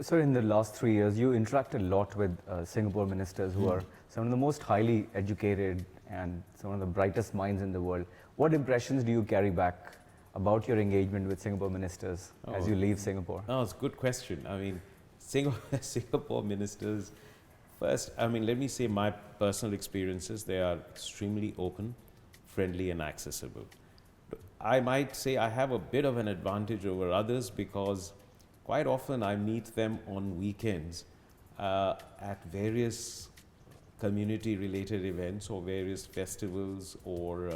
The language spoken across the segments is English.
So in the last 3 years, you interact a lot with Singapore ministers who are some of the most highly educated and some of the brightest minds in the world. What impressions do you carry back about your engagement with Singapore ministers as you leave Singapore? No, it's a good question. I mean, Singapore ministers, first, I mean, let me say my personal experiences, they are extremely open, friendly, and accessible. I might say I have a bit of an advantage over others because quite often I meet them on weekends at various community related events or various festivals or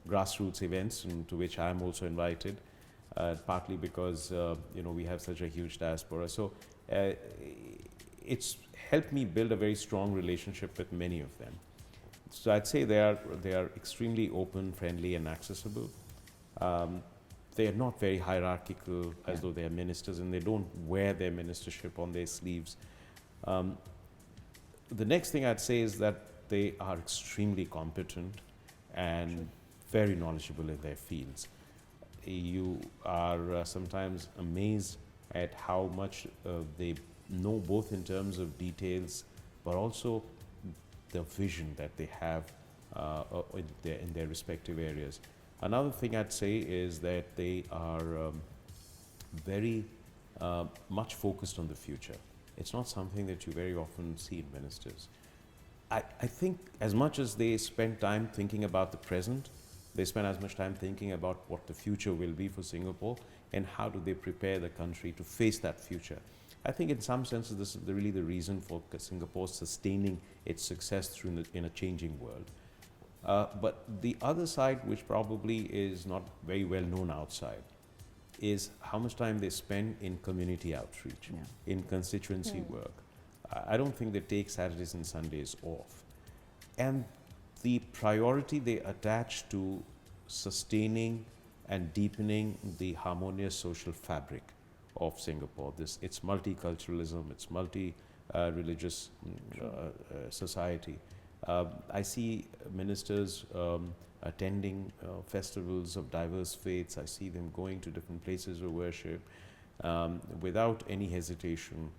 grassroots events to which I am also invited, partly because we have such a huge diaspora. So it's helped me build a very strong relationship with many of them. So I'd say they are extremely open, friendly, and accessible. They are not very hierarchical, as though they are ministers, and they don't wear their ministership on their sleeves. The next thing I'd say is that they are extremely competent and very knowledgeable in their fields. You are sometimes amazed at how much they know, both in terms of details, but also the vision that they have in their respective areas. Another thing I'd say is that they are very much focused on the future. It's not something that you very often see in ministers. I think as much as they spend time thinking about the present, they spend as much time thinking about what the future will be for Singapore and how do they prepare the country to face that future. I think in some senses this is really the reason for Singapore sustaining its success in a changing world. But the other side, which probably is not very well known outside, is how much time they spend in community outreach, in constituency work. I don't think they take Saturdays and Sundays off. And the priority they attach to sustaining and deepening the harmonious social fabric of Singapore. It's multiculturalism, it's multi-religious society. I see ministers attending festivals of diverse faiths. I see them going to different places of worship without any hesitation,